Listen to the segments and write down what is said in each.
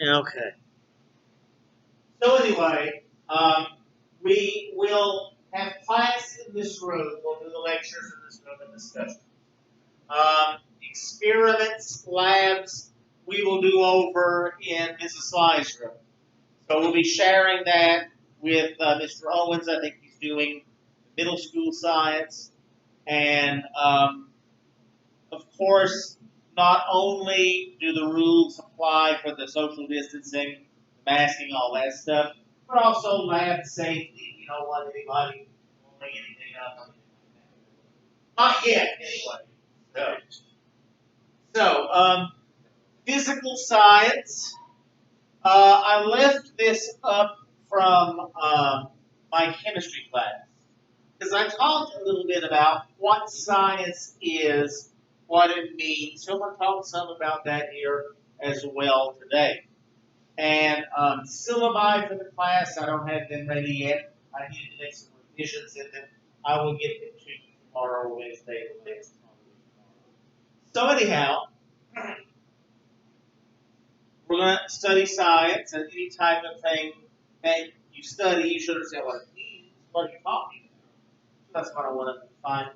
Okay. So anyway, we will have class in this room. We'll do the lectures in this room and discussion. Experiments, labs, we will do over in Mrs. Sly's room. So we'll be sharing that with Mr. Owens. I think he's doing middle school science. And of course, not only do the rules apply for the social distancing, masking, all that stuff, but also lab safety. You don't want anybody blowing anything up. Not yet, anyway. So, physical science. I left this up from my chemistry class because I talked a little bit about what science is, what it means. So I'm going to talk some about that here as well today. And syllabi for the class, I don't have them ready yet. I need to make some revisions in them. I will get them to you tomorrow, Wednesday, the latest. So anyhow, we're going to study science, and any type of thing that you study, you should understand what it means, what you're talking about. That's what I want to find.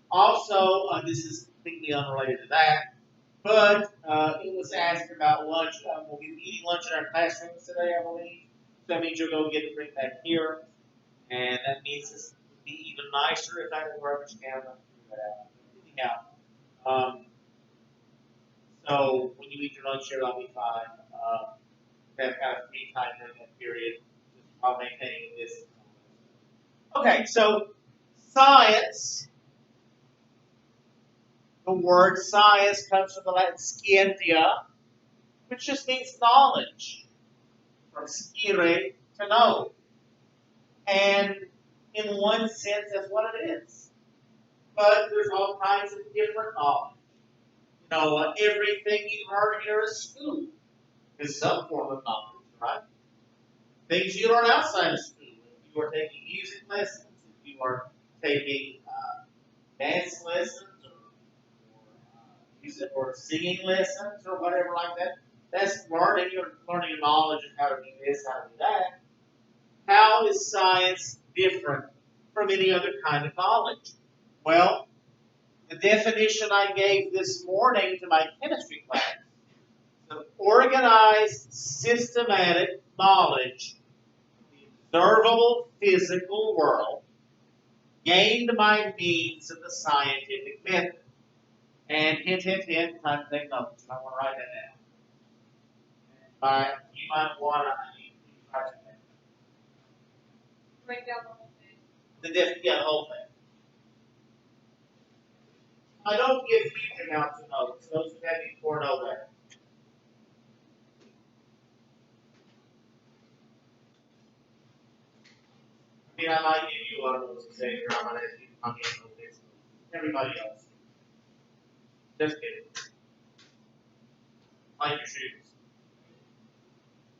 Also, this is completely unrelated to that, but it was asked about lunch. We'll be eating lunch in our classrooms today, I believe. So that means you'll go get it bring back here, and that means this would be even nicer if I had a garbage can. I'll figure that out. Anyhow, so when you eat your lunch here, that'll be fine. Have kind of free time during that period while maintaining this. Okay, so science, the word science comes from the Latin scientia, which just means knowledge, from scire, to know. And in one sense, that's what it is. But there's all kinds of different knowledge. You know, everything you learn here is school is some form of knowledge, right? Things you learn outside of school. If you are taking music lessons, if you are taking dance lessons, music or singing lessons, or whatever like that, that's learning. You're learning knowledge of how to do this, how to do that. How is science different from any other kind of knowledge? Well, the definition I gave this morning to my chemistry class, the organized, systematic knowledge of the observable physical world gained by means of the scientific method. And hint, hint, hint, time to take notes. I want to write that down. You might want to write that down. Write down the whole thing. Yeah, the whole thing. I don't give huge amounts of notes. Those who have before know that. I mean, I might give you one of those and say, I might have you come in with this. Everybody else. Just kidding. Like your shoes.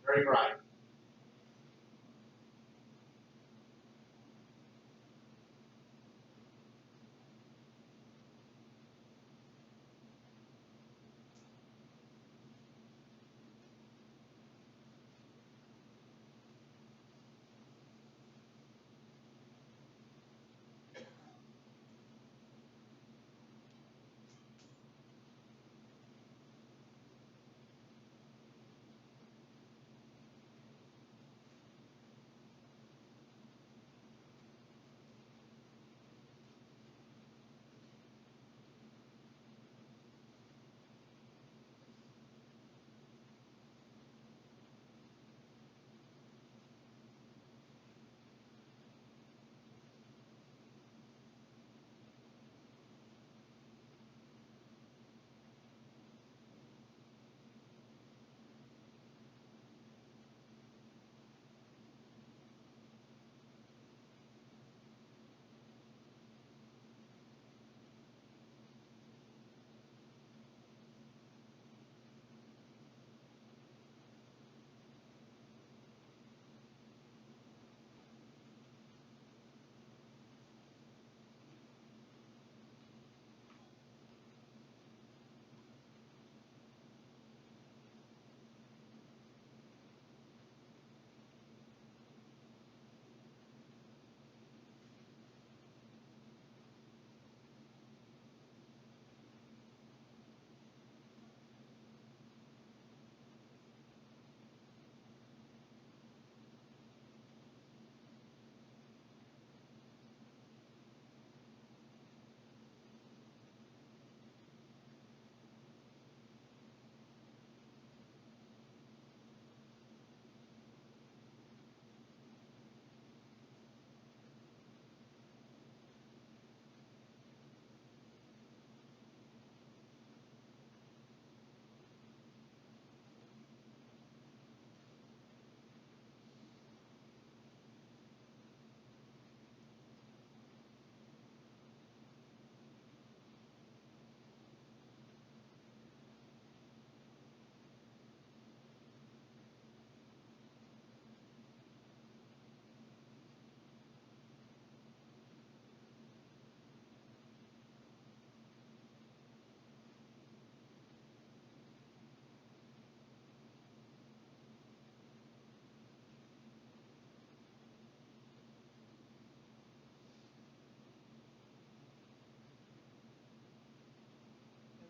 Very bright.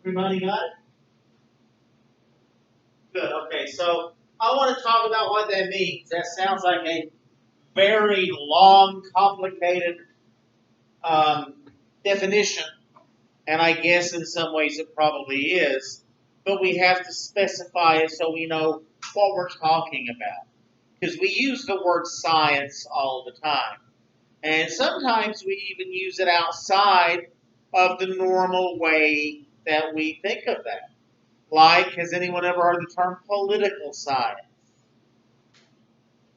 Everybody got it? Good. Okay, so I want to talk about what that means. That sounds like a very long, complicated um, definition, and I guess in some ways it probably is, but we have to specify it so we know what we're talking about. Because we use the word science all the time, and sometimes we even use it outside of the normal way that we think of that. Like, has anyone ever heard the term political science?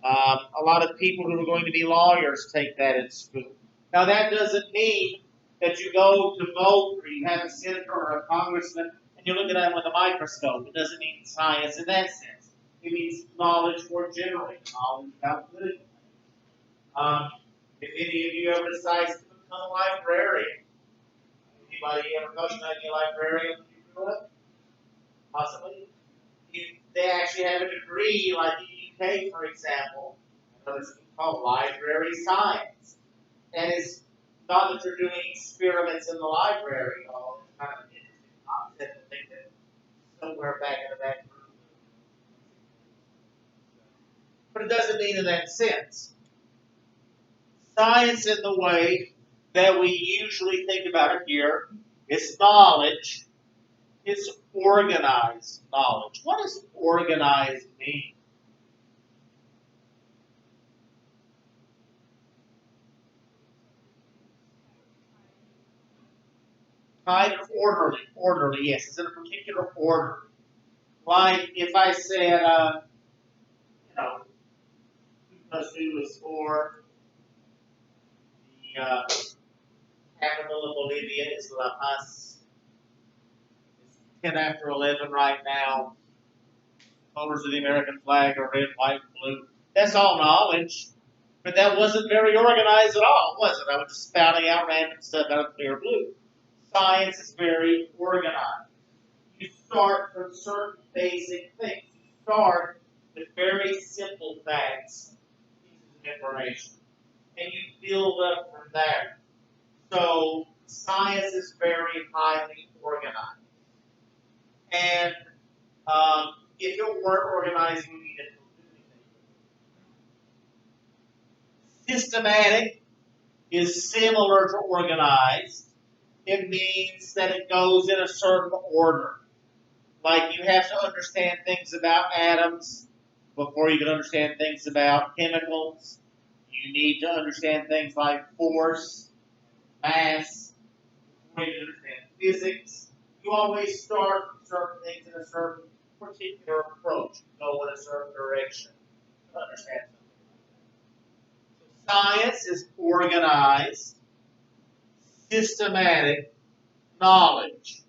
A lot of people who are going to be lawyers take that in school. Now, that doesn't mean that you go to vote or you have a senator or a congressman and you look at them with a microscope. It doesn't mean science in that sense. It means knowledge more generally, knowledge about political things. If any of you ever decide to become a librarian, anybody ever coached any librarian when you grew up? Possibly. They actually have a degree, like in the UK, for example, there's something called library science. And it's not that they're doing experiments in the library, although it's kind of an interesting concept to think that somewhere back in the back room. But it doesn't mean in that sense. Science, in the way that we usually think about it here, is knowledge. It's organized knowledge. What does organized mean? Kind of orderly. Orderly, yes. It's in a particular order. Like if I said, 2 plus 2 is 4. The capital of Bolivia is La Paz. It's 10 after 11 right now. Colors of the American flag are red, white, and blue. That's all knowledge. But that wasn't very organized at all, was it? I was just spouting out random stuff out of clear blue. Science is very organized. You start from certain basic things. You start with very simple facts, pieces of information, and you build up from there. So science is very highly organized. And if it weren't organized, we need to do anything. Systematic is similar to organized. It means that it goes in a certain order. Like you have to understand things about atoms before you can understand things about chemicals. You need to understand things like force, mass, before you can understand physics. You always start from certain things in a certain particular approach. You go in a certain direction to understand something. So science is organized, systematic knowledge.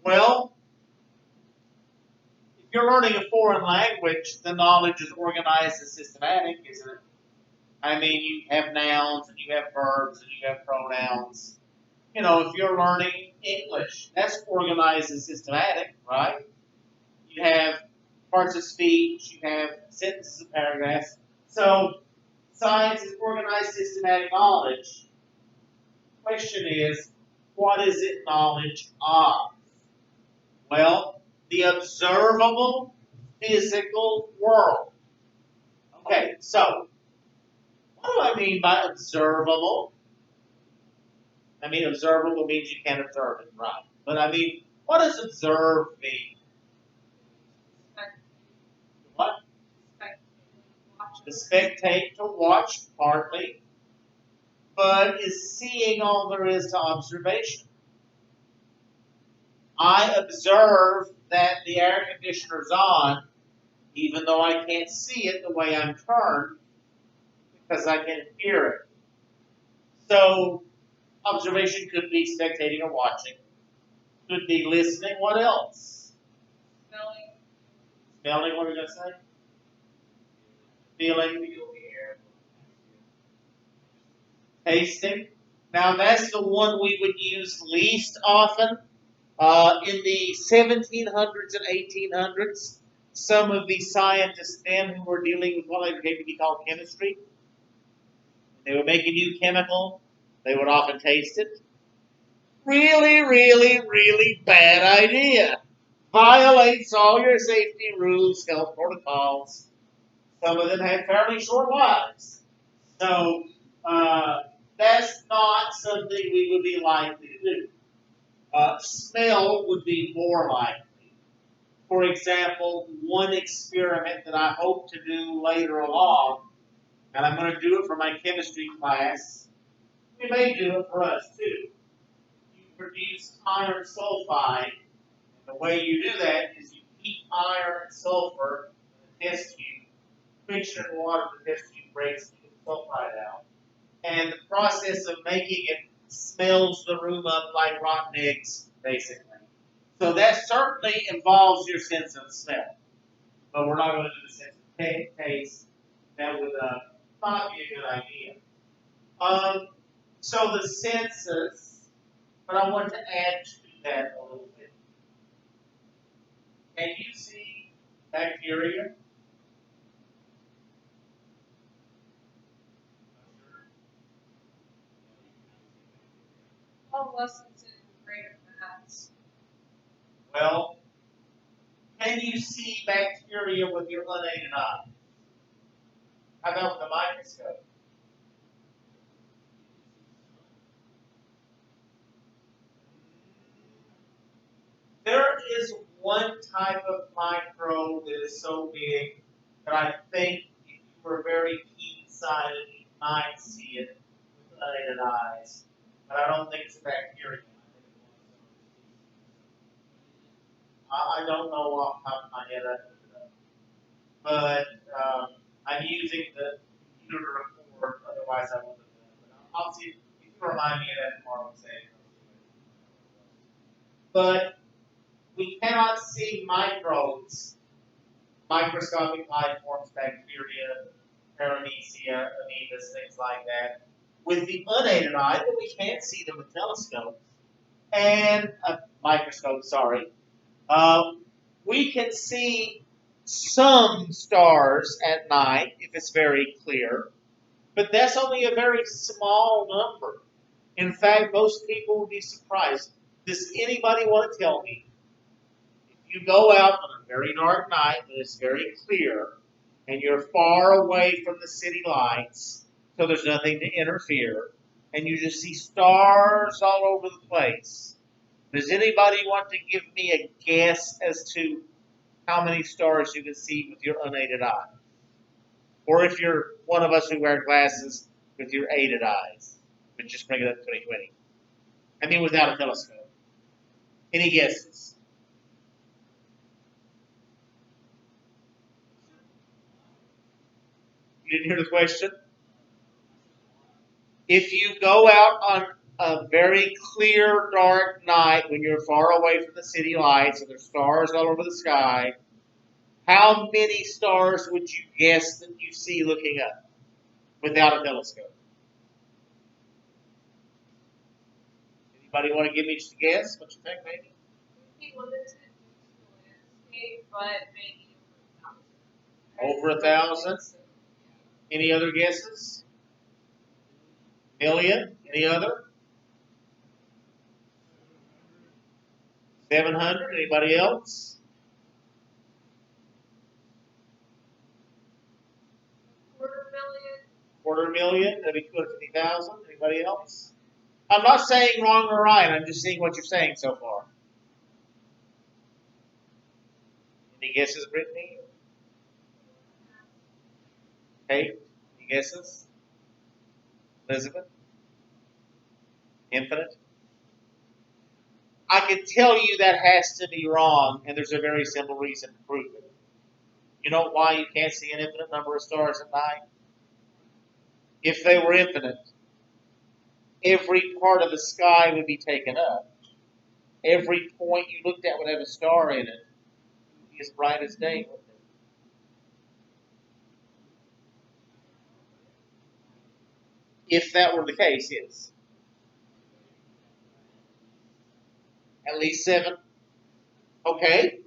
Well, if you're learning a foreign language, the knowledge is organized and systematic, isn't it? I mean, you have nouns and you have verbs and you have pronouns. If you're learning English, that's organized and systematic, right? You have parts of speech, you have sentences and paragraphs. So, science is organized, systematic knowledge. The question is, what is it knowledge of? Well, the observable physical world. Okay, so what do I mean by observable? I mean, observable means you can't observe it, right? But I mean, what does observe mean? What? To spectate, to watch, partly, but is seeing all there is to observation. I observe that the air conditioner's on, even though I can't see it the way I'm turned, because I can hear it. So, observation could be spectating or watching, could be listening. What else? Smelling. Smelling, what are we going to say? Feeling. Tasting. Now, that's the one we would use least often. In the 1700s and 1800s, some of the scientists then who were dealing with what later came to be called chemistry, they would make a new chemical, they would often taste it. Really, really, really bad idea. Violates all your safety rules, health protocols. Some of them have fairly short lives. So that's not something we would be likely to do. Smell would be more likely. For example, one experiment that I hope to do later along, and I'm going to do it for my chemistry class, we may do it for us too. You produce iron sulfide. The way you do that is you heat iron and sulfur in a test tube, mix it in water, the test tube breaks, and you get the sulfide out. And the process of making it smells the room up like rotten eggs, basically. So that certainly involves your sense of smell. But we're not going to do the sense of taste. That would not be a good idea. So the senses, but I want to add to that a little bit. Can you see bacteria? All lessons in greater maths. Well, can you see bacteria with your unaided eye? How about with a microscope? There is one type of microbe that is so big that I think if you were very keen-sighted, you might see it with unaided eyes. But I don't think it's a bacteria. I don't know off the top of my head. I looked it up. But I'm using the computer to record, otherwise I wouldn't have done it. But I'll see if you can remind me of that tomorrow and say it. But we cannot see microbes, microscopic life forms, bacteria, paramecia, amoebas, things like that, with the unaided eye, but we can't see them with telescopes and a microscope. Sorry, we can see some stars at night if it's very clear, but that's only a very small number. In fact, most people would be surprised. Does anybody want to tell me if you go out on a very dark night and it's very clear and you're far away from the city lights, so there's nothing to interfere, and you just see stars all over the place? Does anybody want to give me a guess as to how many stars you can see with your unaided eye? Or if you're one of us who wear glasses with your aided eyes, but just bring it up to 2020. I mean, without a telescope. Any guesses? You didn't hear the question? If you go out on a very clear, dark night when you're far away from the city lights and there's stars all over the sky, how many stars would you guess that you see looking up without a telescope? Anybody want to give me just a guess? What you think, maybe? Be limited to the landscape, but maybe Over 1,000? Any other guesses? Million? Any other? 700? Anybody else? Quarter million. 250,000? That'd be 250,000. Anybody else? I'm not saying wrong or right. I'm just seeing what you're saying so far. Any guesses, Brittany? Kate? Any guesses? Elizabeth? Infinite? I can tell you that has to be wrong, and there's a very simple reason to prove it. You know why you can't see an infinite number of stars at night? If they were infinite, every part of the sky would be taken up. Every point you looked at would have a star in it. It would be as bright as day, wouldn't it? If that were the case, yes. At least 7. Okay.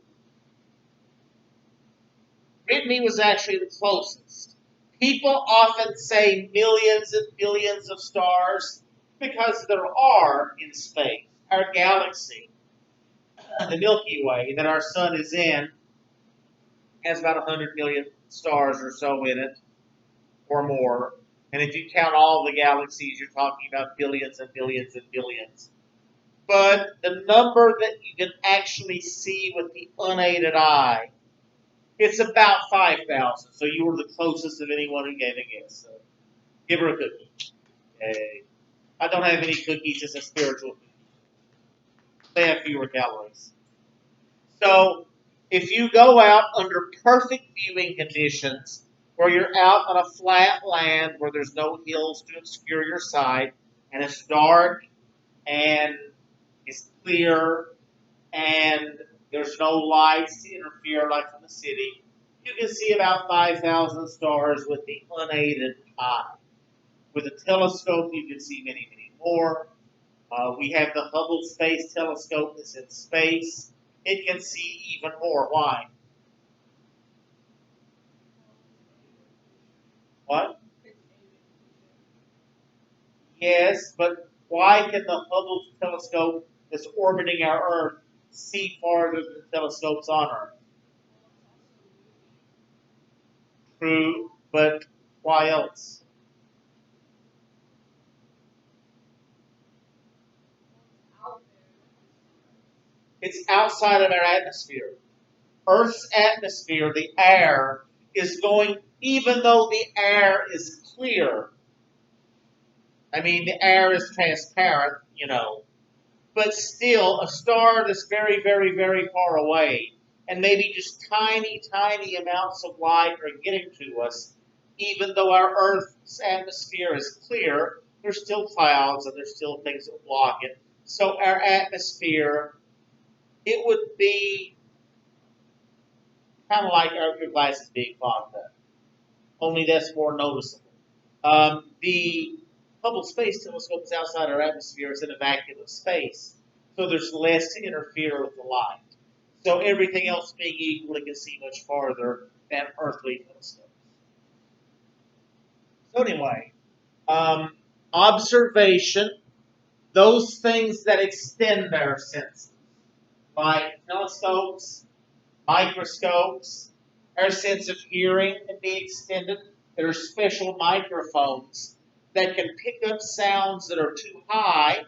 Brittany was actually the closest. People often say millions and billions of stars because there are in space. our galaxy, the Milky Way that our sun is in, has about 100 million stars or so in it, or more. And if you count all the galaxies, you're talking about billions and billions and billions. But the number that you can actually see with the unaided eye, it's about 5,000. So you were the closest of anyone who gave a guess. So give her a cookie. Yay. I don't have any cookies, it's a spiritual cookie. They have fewer calories. So if you go out under perfect viewing conditions, where you're out on a flat land where there's no hills to obscure your sight, and it's dark and it's clear and there's no lights to interfere like from the city, you can see about 5,000 stars with the unaided eye. With a telescope, you can see many, many more. We have the Hubble Space Telescope that's in space. It can see even more. Why? What? Yes, but why can the Hubble telescope that's orbiting our Earth see farther than telescopes on Earth? True, but why else? It's outside of our atmosphere. Earth's atmosphere, the air, is going, even though the air is clear, I mean, the air is transparent, but still a star that's very, very, very far away, and maybe just tiny, tiny amounts of light are getting to us, even though our Earth's atmosphere is clear, there's still clouds and there's still things that block it. So our atmosphere, it would be kind of like your glasses being fogged up, only that's more noticeable. The Hubble Space Telescope is outside our atmosphere. It's in a vacuum of space. So there's less to interfere with the light. So everything else being equal, it can see much farther than earthly telescopes. So anyway, observation, those things that extend our senses, like telescopes, microscopes, our sense of hearing can be extended. There are special microphones that can pick up sounds that are too high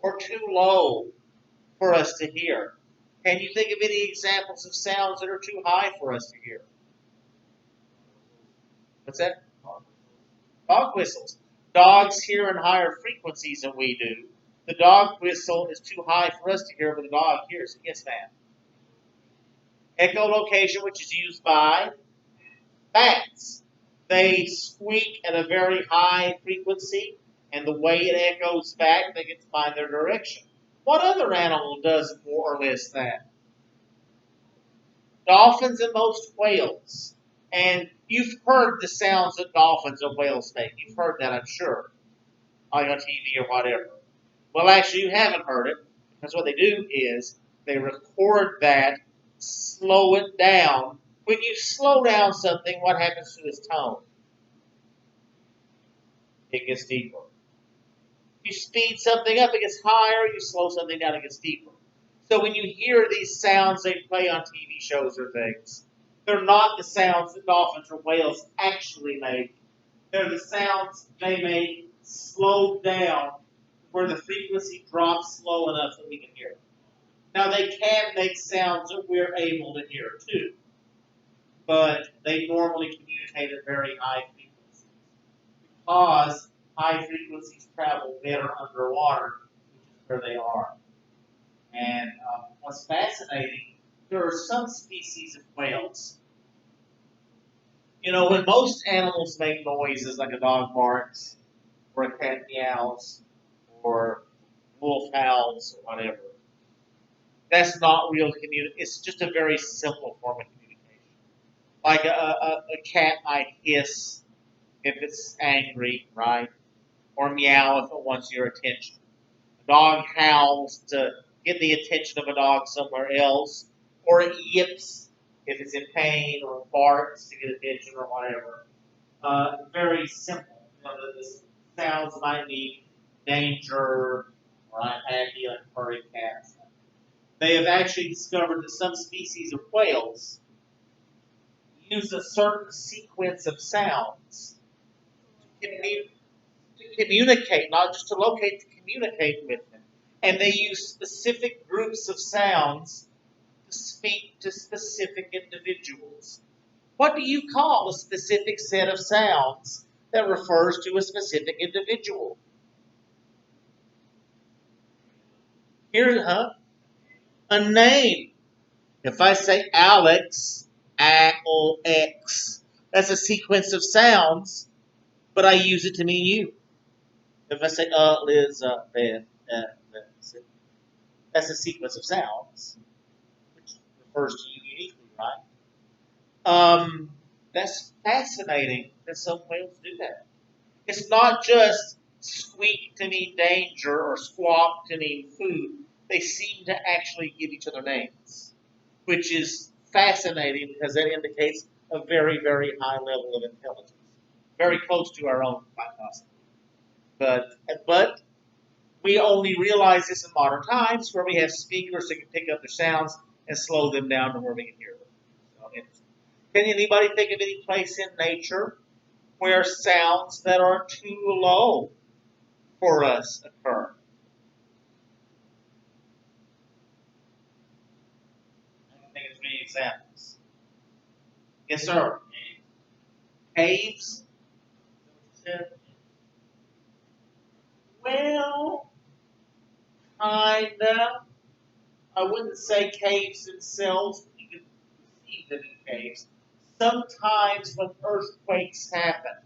or too low for us to hear. Can you think of any examples of sounds that are too high for us to hear? What's that? Dog whistles. Dogs hear in higher frequencies than we do. The dog whistle is too high for us to hear, but the dog hears it. Yes, ma'am. Echolocation, which is used by bats. They squeak at a very high frequency, and the way it echoes back, they get to find their direction. What other animal does more or less that? Dolphins and most whales. And you've heard the sounds that dolphins and whales make. You've heard that, I'm sure, on TV or whatever. Well, actually, you haven't heard it, because what they do is they record that, slow it down. When you slow down something, what happens to its tone? It gets deeper. You speed something up, it gets higher. You slow something down, it gets deeper. So when you hear these sounds they play on TV shows or things, they're not the sounds that dolphins or whales actually make. They're the sounds they make slowed down where the frequency drops slow enough that we can hear it. Now they can make sounds that we're able to hear too, but they normally communicate at very high frequencies because high frequencies travel better underwater, which is where they are. And what's fascinating, there are some species of whales. When most animals make noises, like a dog barks, or a cat meows, or wolf howls, or whatever, that's not real communication. It's just a very simple form of communication. Like a cat might hiss if it's angry, right? Or meow if it wants your attention. A dog howls to get the attention of a dog somewhere else, or it yips if it's in pain, or barks to get attention, or whatever. Very simple. The sounds might be danger, right? Happy like furry cats. They have actually discovered that some species of whales use a certain sequence of sounds to, to communicate, not just to locate, to communicate with them. And they use specific groups of sounds to speak to specific individuals. What do you call a specific set of sounds that refers to a specific individual? Here, a name. If I say Alex, A-O-X, that's a sequence of sounds, but I use it to mean you. If I say Liz, Beth, that's a sequence of sounds, which refers to you uniquely, right? That's fascinating that some whales do that. It's not just squeak to mean danger or squawk to mean food. They seem to actually give each other names, which is fascinating because that indicates a very, very high level of intelligence, very close to our own, quite possibly. But we only realize this in modern times, where we have speakers that can pick up their sounds and slow them down to where we can hear them. So, can anybody think of any place in nature where sounds that are too low for us occur? I can think of three examples. Yes, sir. Caves. Well, kinda. I wouldn't say caves themselves. You can see them in caves. Sometimes when earthquakes happen,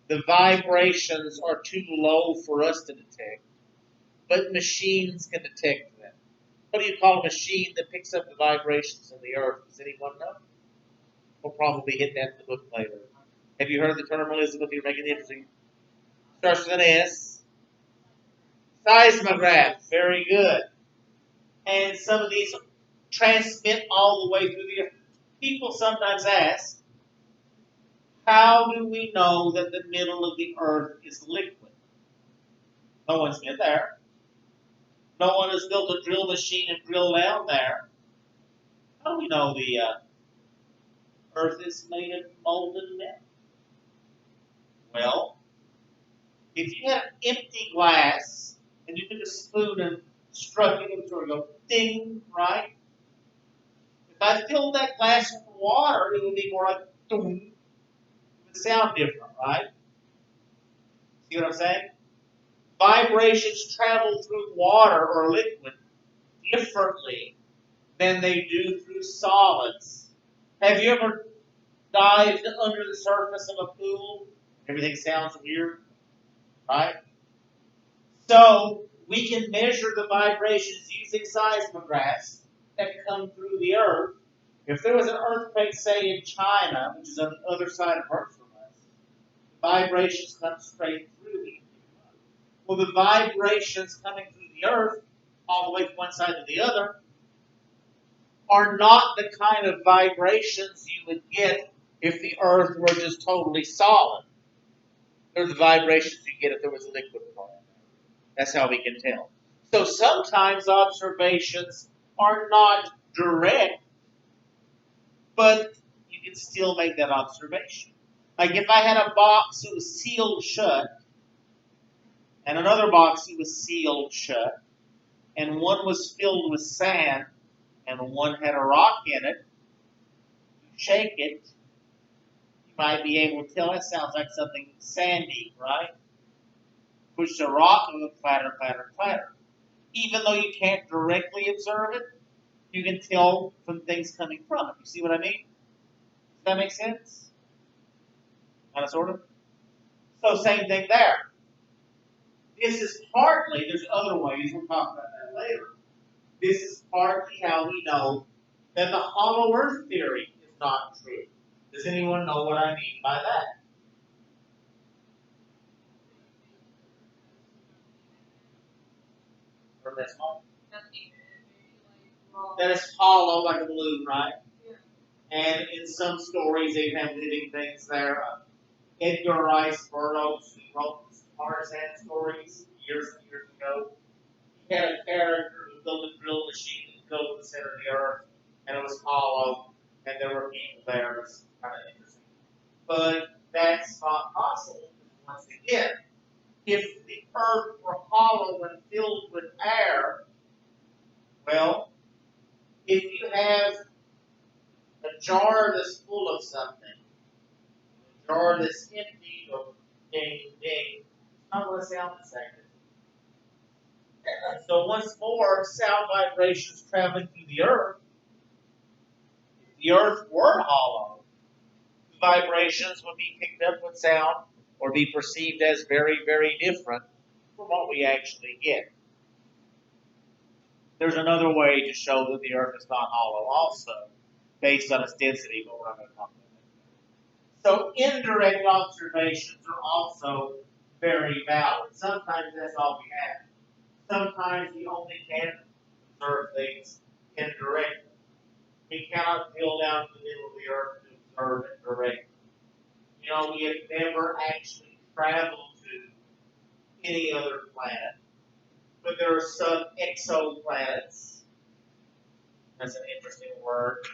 the vibrations are too low for us to detect, but machines can detect them. What do you call a machine that picks up the vibrations of the earth? Does anyone know? We'll probably hit that in the book later. Have you heard the terminalism if you're making it interesting? Starts with an S. Seismograph. Very good. And some of these transmit all the way through the earth. People sometimes ask, how do we know that the middle of the earth is liquid? No one's been there. No one has built a drill machine and drilled down there. How do we know the earth is made of molten metal? Well, if you had empty glass and you took a spoon and struck it, it would sort of go ding, right? If I filled that glass with water, it would be more like doom. It would sound different, right? See what I'm saying? Vibrations travel through water or liquid differently than they do through solids. Have you ever dived under the surface of a pool? Everything sounds weird, right? So we can measure the vibrations using seismographs that come through the earth. If there was an earthquake, say in China, which is on the other side of Earth from us, vibrations come straight through the earth. Well, the vibrations coming through the earth, all the way from one side to the other, are not the kind of vibrations you would get if the earth were just totally solid. They're the vibrations you get if there was a liquid form. That's how we can tell. So sometimes observations are not direct, but you can still make that observation. Like if I had a box that was sealed shut, and another box that was sealed shut, and one was filled with sand, and one had a rock in it, you shake it, you might be able to tell that sounds like something sandy, right? Push the rock, and it will clatter, clatter, clatter. Even though you can't directly observe it, you can tell from things coming from it. You see what I mean? Does that make sense? Kind of, sort of? So same thing there. This is partly, there's other ways, we'll talk about that later. This is partly how we know that the hollow earth theory is not true. Does anyone know what I mean by that? Or that's hollow? That is hollow like a balloon, right? And in some stories, they have living things there. Edgar Rice Burroughs, who wrote Tarzan stories years and years ago. We had a character who built a drill machine that drilled the center of the earth, and it was hollow, and there were people there. It was kind of interesting. But that's not possible. Once again, if the earth were hollow and filled with air, well, if you have a jar that's full of something, a jar that's empty or ding, ding, it's not going to sound the same. So once more, sound vibrations traveling through the earth. If the earth were hollow, the vibrations would be picked up with sound or be perceived as very, very different from what we actually get. There's another way to show that the earth is not hollow also, based on its density, but we're not going to talk about that. So indirect observations are also very valid. Sometimes that's all we have. Sometimes we only can observe things indirectly. We cannot drill down to the middle of the earth to observe it directly. You know, we have never actually traveled to any other planet, but there are some exoplanets. That's an interesting word.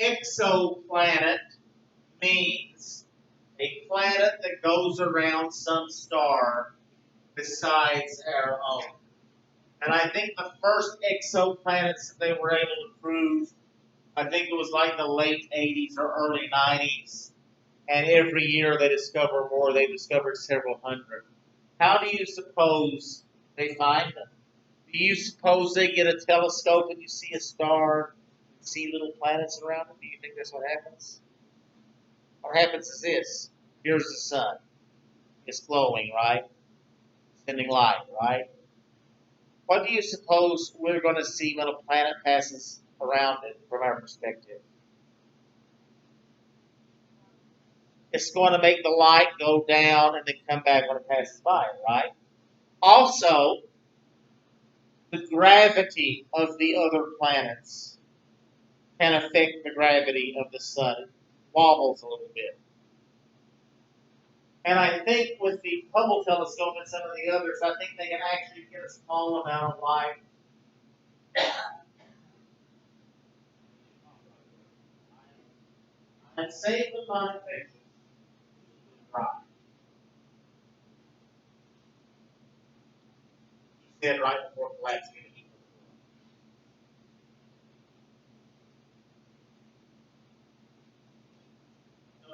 Exoplanet means a planet that goes around some star besides our own. And I think the first exoplanets that they were able to prove, I think it was like the late 80s or early 90s. And every year they discover more. They discovered several hundred. How do you suppose they find them? Do you suppose they get a telescope and you see a star, and see little planets around it? Do you think that's what happens? What happens is this. Here's the sun. It's glowing, right? Sending light, right? What do you suppose we're going to see when a planet passes around it from our perspective? It's going to make the light go down and then come back when it passes by, right? Also, the gravity of the other planets can affect the gravity of the sun. It wobbles a little bit. And I think with the Hubble telescope and some of the others, I think they can actually get a small amount of light. And save the non-fiction. Right. He said right before collapsing.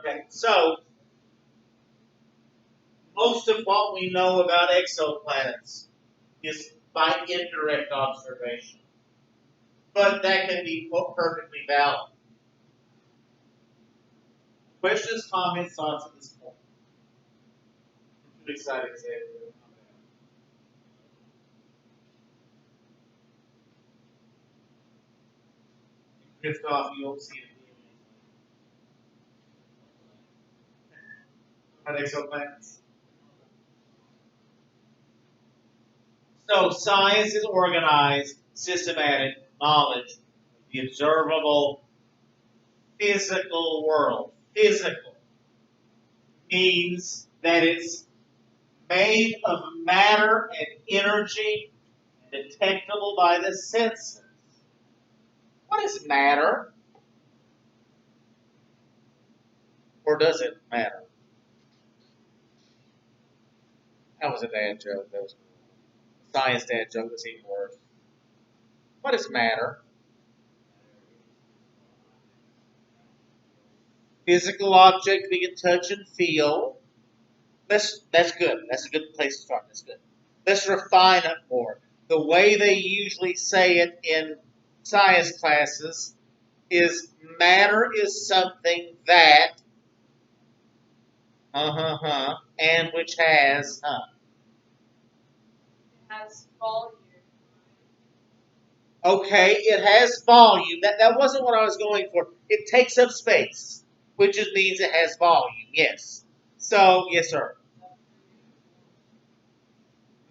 Okay, so most of what we know about exoplanets is by indirect observation. But that can be perfectly valid. Questions, comments, thoughts at this point? I'm too excited to say it. Drift off, you won't see it. About exoplanets. So science is organized, systematic knowledge of the observable physical world. Physical means that it's made of matter and energy and detectable by the senses. What is matter? Or does it matter? That was a dad joke. That was a science dad joke that's even worse. What is matter? Physical object we can touch and feel. That's good. That's a good place to start. That's good. Let's refine it more. The way they usually say it in science classes is matter is something that, and which has, It has volume. Okay, it has volume. That wasn't what I was going for. It takes up space, which just means it has volume. Yes. So, yes, sir.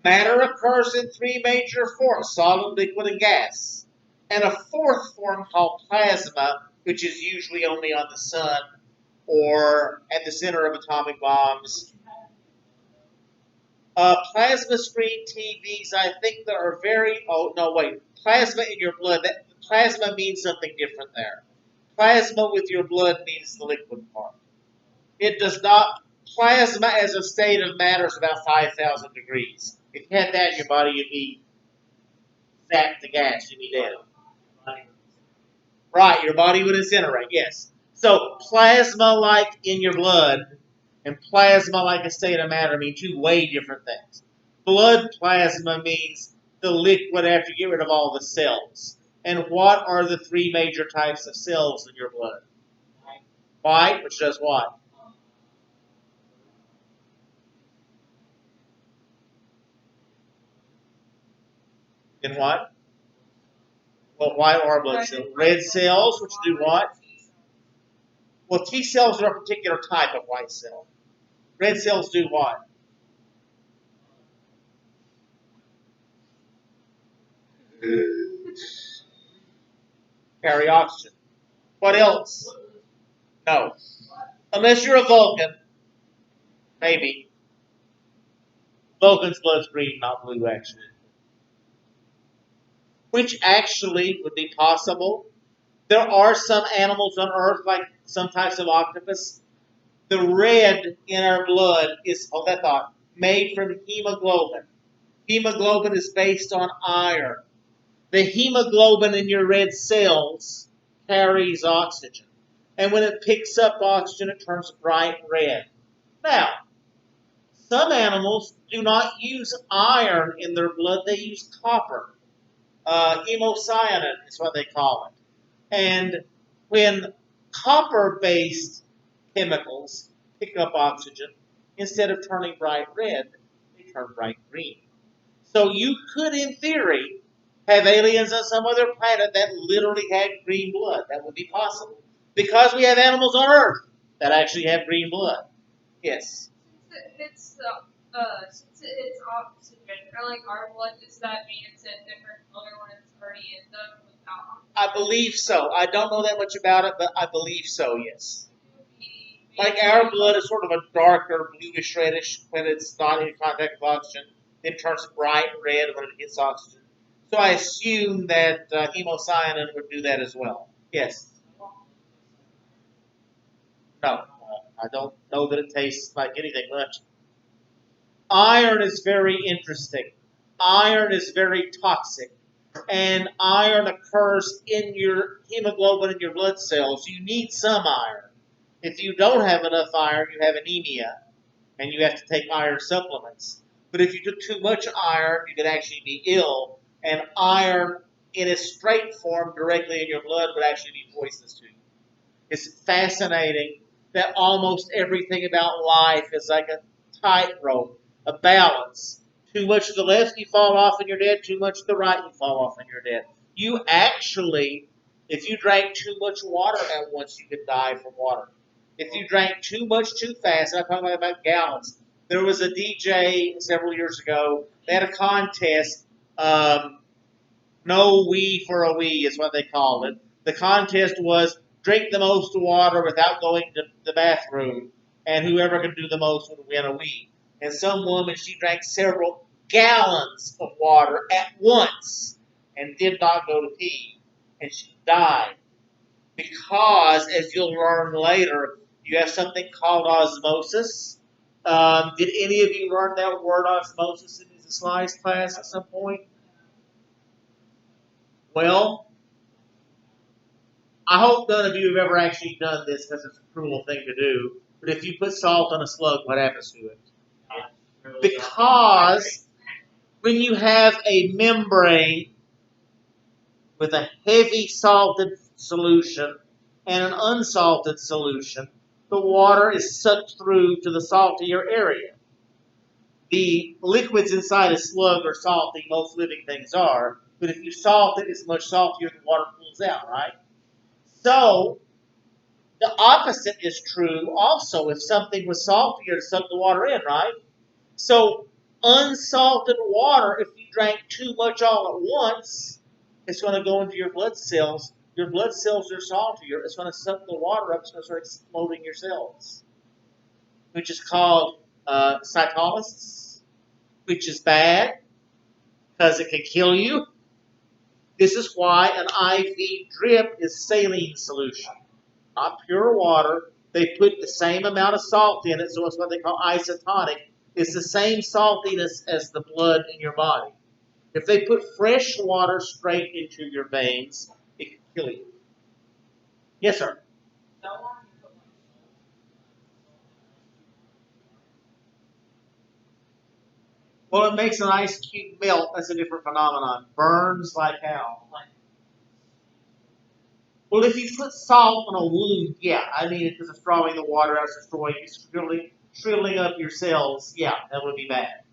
Matter occurs in three major forms: solid, liquid, and gas. And a fourth form called plasma, which is usually only on the sun or at the center of atomic bombs. Plasma screen TVs, I think there are very. Oh, no, wait. Plasma in your blood. Plasma means something different there. Plasma with your blood means the liquid part. It does not. Plasma as a state of matter is about 5,000 degrees. If you had that in your body, you'd be zapped to gas. You'd be dead. Right, your body would incinerate, yes. So plasma like in your blood and plasma like a state of matter mean two way different things. Blood plasma means the liquid after you get rid of all the cells. And what are the three major types of cells in your blood? White, which does what? In what? Well, white are blood cells. Red cells, which do what? Well, T cells are a particular type of white cell. Red cells do what? Carry oxygen. What else? No. Unless you're a Vulcan, maybe. Vulcan's blood's green, not blue, actually. Which actually would be possible. There are some animals on Earth, like some types of octopus. The red in our blood is, hold that thought, made from hemoglobin. Hemoglobin is based on iron. The hemoglobin in your red cells carries oxygen. And when it picks up oxygen, it turns bright red. Now, some animals do not use iron in their blood, they use copper. Hemocyanin is what they call it. And when copper based chemicals pick up oxygen, instead of turning bright red, they turn bright green. So you could, in theory, have aliens on some other planet that literally had green blood. That would be possible. Because we have animals on Earth that actually have green blood. Yes. Since it's oxygen, kind of like our blood, does that mean it's a different color when it's already in them without oxygen? I believe so. I don't know that much about it, but I believe so, yes. Maybe Like our blood is sort of a darker bluish reddish when it's not in contact with oxygen. Then turns bright red when it hits oxygen. So I assume that hemocyanin would do that as well. Yes. No, I don't know that it tastes like anything much. Iron is very interesting. Iron is very toxic. And iron occurs in your hemoglobin in your blood cells. You need some iron. If you don't have enough iron, you have anemia, and you have to take iron supplements. But if you took too much iron, you could actually be ill, and iron in its straight form directly in your blood would actually be poisonous to you. It's fascinating that almost everything about life is like a tightrope, a balance. Too much to the left, you fall off and you're dead. Too much to the right, you fall off and you're dead. You actually, if you drank too much water at once, you could die from water. If you drank too much too fast, and I'm talking about gallons. There was a DJ several years ago. They had a contest. No wee for a wee is what they called it. The contest was drink the most water without going to the bathroom, and whoever could do the most would win a wee. And some woman, she drank several gallons of water at once and did not go to pee, and she died because, as you'll learn later, you have something called osmosis. Did any of you learn that word osmosis in the science class at some point? Well, I hope none of you have ever actually done this because it's a cruel thing to do. But if you put salt on a slug, what happens to it? Because when you have a membrane with a heavy salted solution and an unsalted solution, the water is sucked through to the saltier area. The liquids inside a slug are salty, most living things are, But if you salt it, it's much saltier, the water pools out, right? So, the opposite is true also. If something was saltier, to suck the water in, right? So, unsalted water, if you drank too much all at once, it's going to go into your blood cells. Your blood cells are saltier. It's going to suck the water up. It's going to start exploding your cells, which is called cytolysis, which is bad because it can kill you. This is why an IV drip is saline solution, not pure water. They put the same amount of salt in it, so it's what they call isotonic. It's the same saltiness as the blood in your body. If they put fresh water straight into your veins, it can kill you. Yes, sir. Well, it makes an ice cube melt. That's a different phenomenon. Burns like hell. Well, if you put salt on a wound, yeah, I mean, because it's drawing the water out, it's destroying, it's shriveling up your cells. Yeah, that would be bad.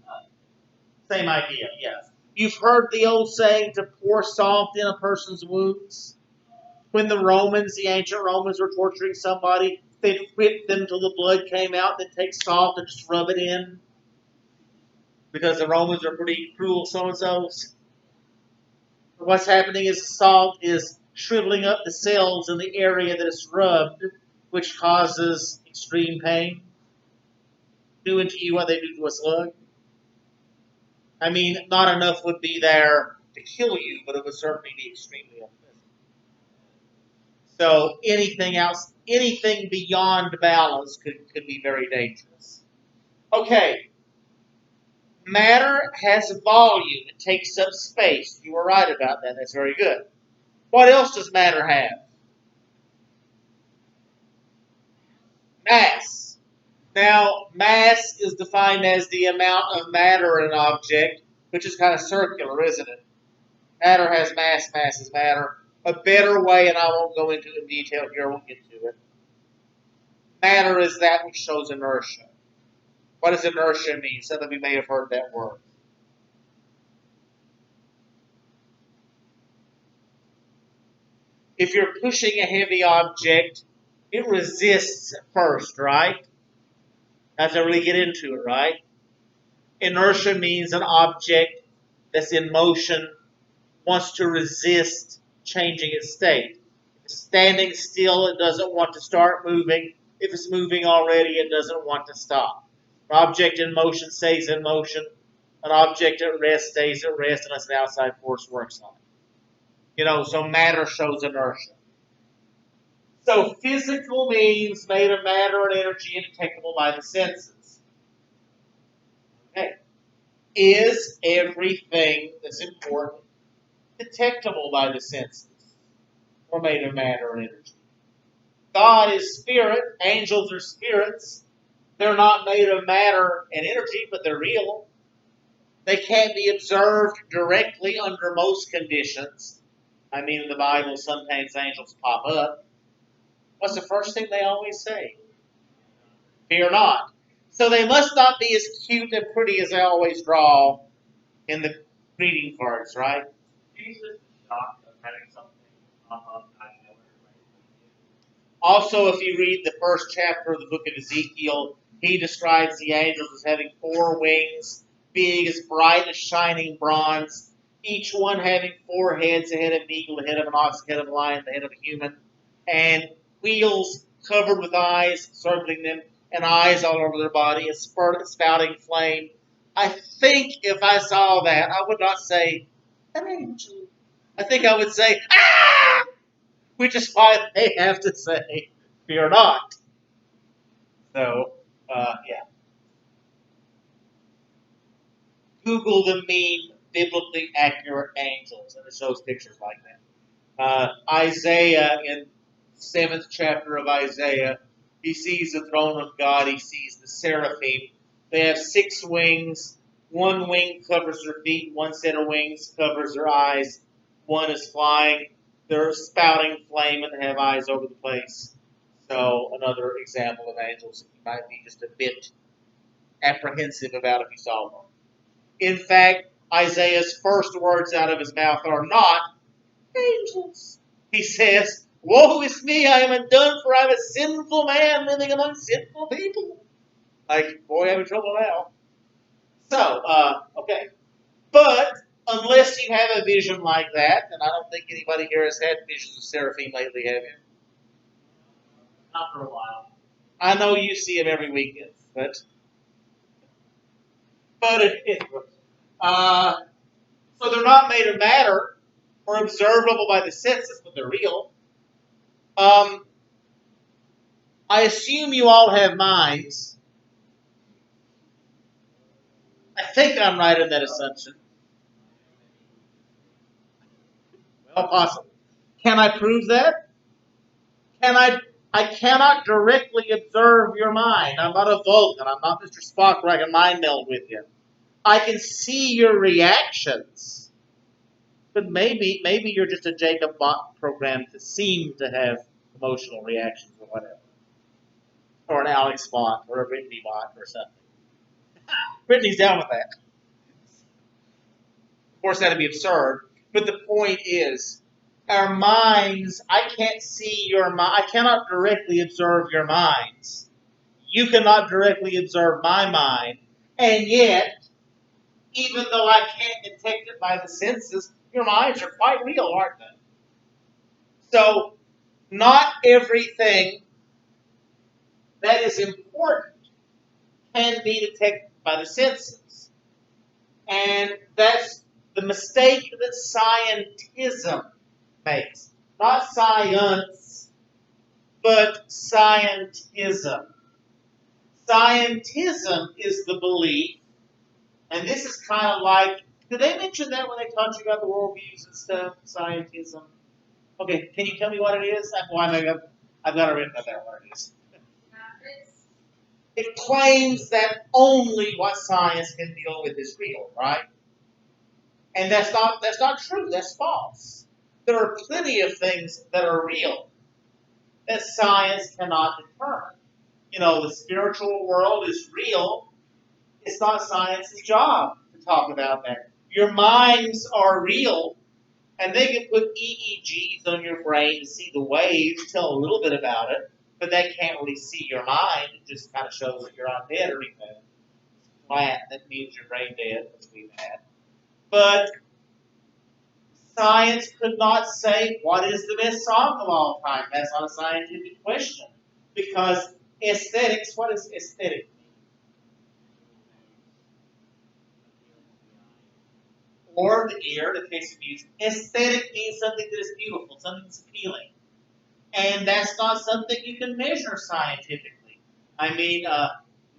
Same idea, yes. You've heard the old saying to pour salt in a person's wounds. When the ancient Romans, were torturing somebody, they'd whip them till the blood came out, then take salt and just rub it in. Because the Romans are pretty cruel so-and-sos. What's happening is salt is shriveling up the cells in the area that it's rubbed, which causes extreme pain. Doing to you what they do to a slug. I mean, not enough would be there to kill you, but it would certainly be extremely unpleasant. So anything beyond balance could be very dangerous. Okay, matter has volume. It takes up space. You were right about that. That's very good. What else does matter have? Mass. Now, mass is defined as the amount of matter in an object, which is kind of circular, isn't it? Matter has mass, mass is matter. A better way, and I won't go into it in detail here, I won't get to it. Matter is that which shows inertia. What does inertia mean? Some of you may have heard that word. If you're pushing a heavy object, it resists at first, right? Have to really get into it, right? Inertia means an object that's in motion wants to resist changing its state. If it's standing still, it doesn't want to start moving. If it's moving already, it doesn't want to stop. An object in motion stays in motion. An object at rest stays at rest unless an outside force works on it. So matter shows inertia. So physical means made of matter and energy and detectable by the senses. Okay. Is everything that's important detectable by the senses or made of matter and energy? God is spirit. Angels are spirits. They're not made of matter and energy, but they're real. They can't be observed directly under most conditions. I mean, in the Bible, sometimes angels pop up. What's the first thing they always say? Fear not. So they must not be as cute and pretty as they always draw in the greeting cards, right? Jesus is shocked of having something pop up. Also, if you read the first chapter of the book of Ezekiel, he describes the angels as having 4 wings, being as bright as shining bronze, each one having 4 heads, the head of an eagle, the head of an ox, the head of a lion, the head of a human, and wheels covered with eyes circling them, and eyes all over their body, a spouting flame. I think if I saw that, I would not say, an angel. I think I would say, ah! Which is why they have to say, fear not. So, yeah. Google the meme biblically accurate angels, and it shows pictures like that. Isaiah, in 7th chapter of Isaiah, he sees the throne of God, he sees the seraphim. They have 6 wings. 1 wing covers their feet, 1 set of wings covers their eyes. 1 is flying. They're spouting flame and they have eyes over the place. So another example of angels that you might be just a bit apprehensive about if you saw one. In fact, Isaiah's first words out of his mouth are not angels. He says, "Woe is me, I am undone, for I am a sinful man living among sinful people." Like, boy, I'm in trouble now. So, okay. But unless you have a vision like that, and I don't think anybody here has had visions of seraphim lately, have you? Not for a while. I know you see them every weekend, but uh, so they're not made of matter or observable by the senses, but they're real. I assume you all have minds. I think I'm right in that assumption. Well, possible. Can I prove that? I cannot directly observe your mind. I'm not a Vulcan. I'm not Mr. Spock where I can mind meld with you. I can see your reactions. But maybe you're just a Jacob bot programmed to seem to have emotional reactions or whatever. Or an Alex bot or a Brittany bot or something. Brittany's down with that. Of course, that'd be absurd. But the point is, our minds, I can't see your mind. I cannot directly observe your minds. You cannot directly observe my mind. And yet, even though I can't detect it by the senses, your minds are quite real, aren't they? So, not everything that is important can be detected by the senses. And that's the mistake that scientism makes. Not science, but scientism. Scientism is the belief, and this is kind of like, did they mention that when they taught you about the worldviews and stuff? Scientism. Okay, can you tell me what it is? I've got it written up there what it is. It claims that only what science can deal with is real, right? And that's not true. That's false. There are plenty of things that are real that science cannot determine. You know, the spiritual world is real. It's not science's job to talk about that. Your minds are real, and they can put EEGs on your brain to see the waves, tell a little bit about it, but that can't really see your mind. It just kind of shows that you're on dead or anything. Flat, that means your brain dead, which we've had. But science could not say what is the best song of all time. That's not a scientific question. Because aesthetics, what is aesthetic mean? Or the ear, in the case of music. Aesthetic means something that is beautiful, something that's appealing. And that's not something you can measure scientifically. I mean,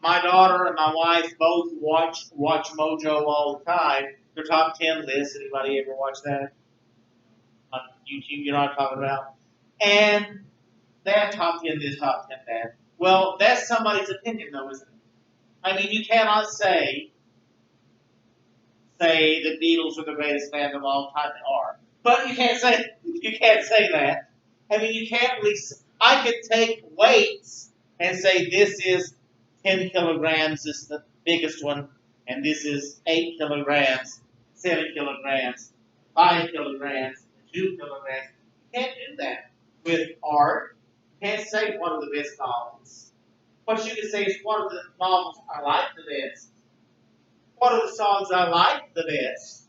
my daughter and my wife both watch Mojo all the time. Their top 10 list. Anybody ever watch that? On YouTube, you know what I'm talking about? And they have top 10 this, top 10 that. Well, that's somebody's opinion, though, isn't it? I mean, you cannot say the Beatles are the greatest band of all time. They are, but you can't say that. I mean, you can't really. I could take weights and say this is 10 kilograms, this is the biggest one, and this is 8 kilograms, 7 kilograms, 5 kilograms, 2 kilograms. You can't do that with art. You can't say one of the best novels. What you can say is one of the novels I like the best. What are the songs I like the best?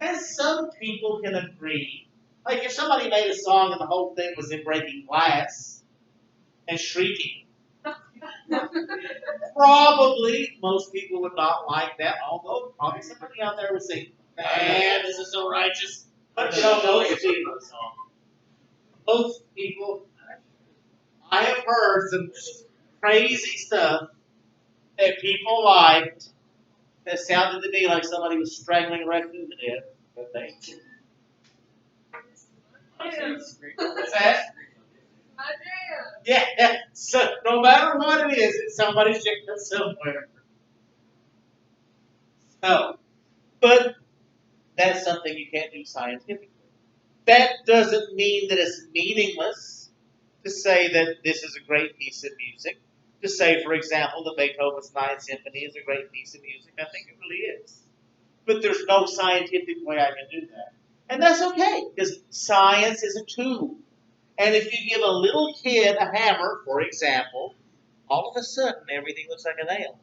And some people can agree. Like if somebody made a song and the whole thing was in breaking glass and shrieking, probably most people would not like that, although probably somebody out there would say, man, this is so righteous. But you know, most people, I have heard some crazy stuff that people liked that sounded to me like somebody was strangling a raccoon to death. But they What's that? Yeah, so no matter what it is, it's somebody's chicken somewhere. So, but that's something you can't do scientifically. That doesn't mean that it's meaningless to say that this is a great piece of music. To say, for example, that Beethoven's Ninth Symphony is a great piece of music. I think it really is. but there's no scientific way I can do that. And that's okay, because science is a tool. And if you give a little kid a hammer, for example, all of a sudden everything looks like a nail.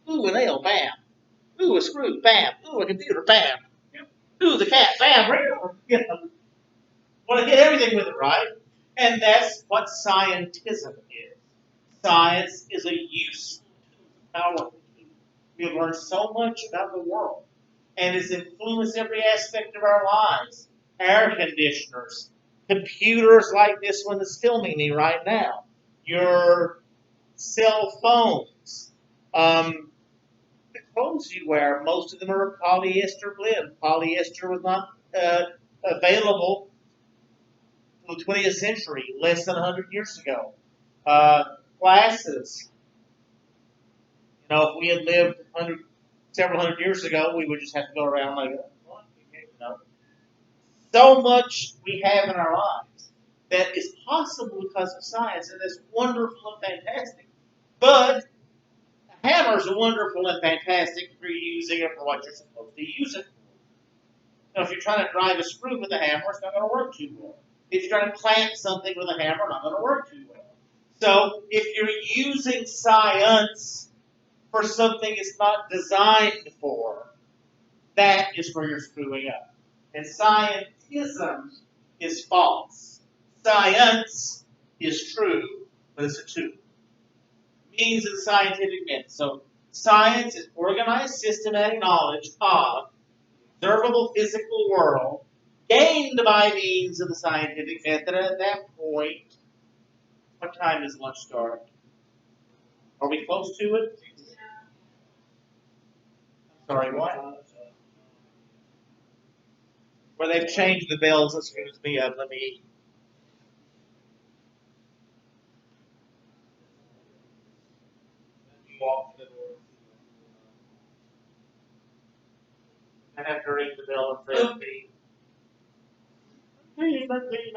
Ooh, a nail, bam. Ooh, a screw, bam. Ooh, a computer, bam. Ooh, the cat, bam. You know, want to hit everything with it, right? And that's what scientism is. Science is a useful, powerful tool. We have learned so much about the world, and it's influenced every aspect of our lives. Air conditioners, computers like this one that's filming me right now, your cell phones, the clothes you wear, most of them are a polyester blend. Polyester was not available in the 20th century, less than 100 years ago. Glasses. You know, if we had lived several hundred years ago, we would just have to go around like, you know. So much we have in our lives that is possible because of science, and it's wonderful and fantastic. But a hammer is wonderful and fantastic if you're using it for what you're supposed to use it for. Now, if you're trying to drive a screw with a hammer, it's not going to work too well. If you're trying to clamp something with a hammer, it's not going to work too well. So, if you're using science for something it's not designed for, that is where you're screwing up. And scientism is false. Science is true, but it's a tool. Means of scientific method. So, science is organized, systematic knowledge of observable physical world gained by means of the scientific method. At that point, what time does lunch start? Are we close to it? Sorry, what? Where they've changed the bells that screws me up. Let me. Walk to the door. I have to ring the bell and say, please. Please, please.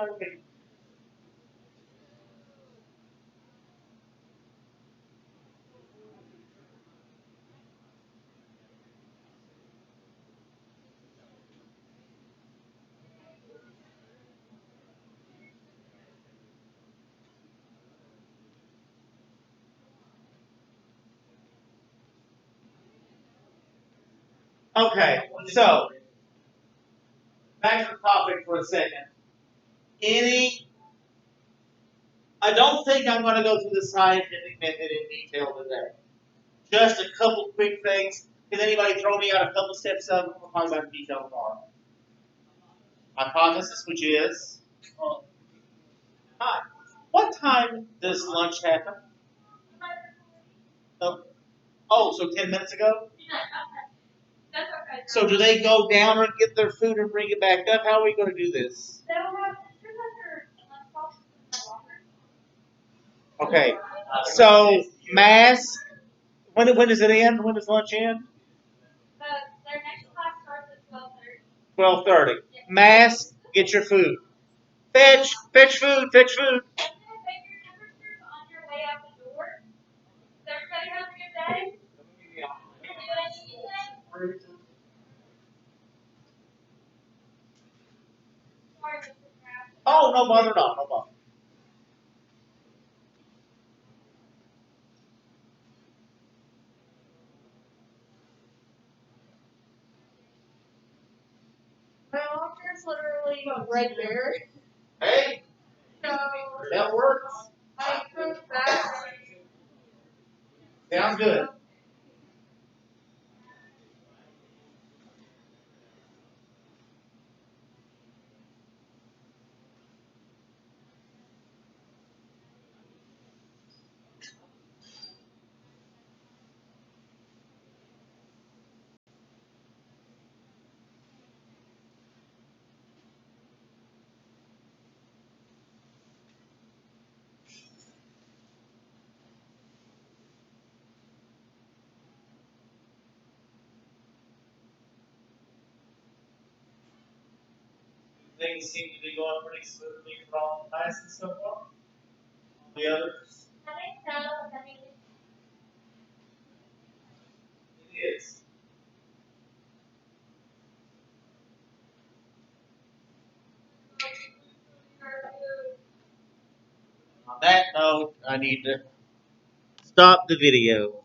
Okay, so back to the topic for a second. I don't think I'm going to go through the scientific method in detail today. Just a couple quick things. Can anybody throw me out a couple steps of it? We'll talk about it in detail tomorrow. Hypothesis, which is time. What time does lunch happen? Oh, so 10 minutes ago? That's okay. So do they go down and get their food and bring it back up? How are we going to do this? Okay. So mass. When does it end? When does lunch end? Their next class starts at 12:30. 12:30. Mass. Get your food. Fetch food. Fetch food. And then take your temperatures on your way out the door. Does everybody have a good day? Do anything? Sorry, Mr. Kraft. Oh, no bother at all. No bother. My locker's literally right there. Hey, So that works. I cook that. Sounds good. Things seem to be going pretty smoothly for all the classes so far. The others, I think so. I mean, it is. that note, I need to stop the video.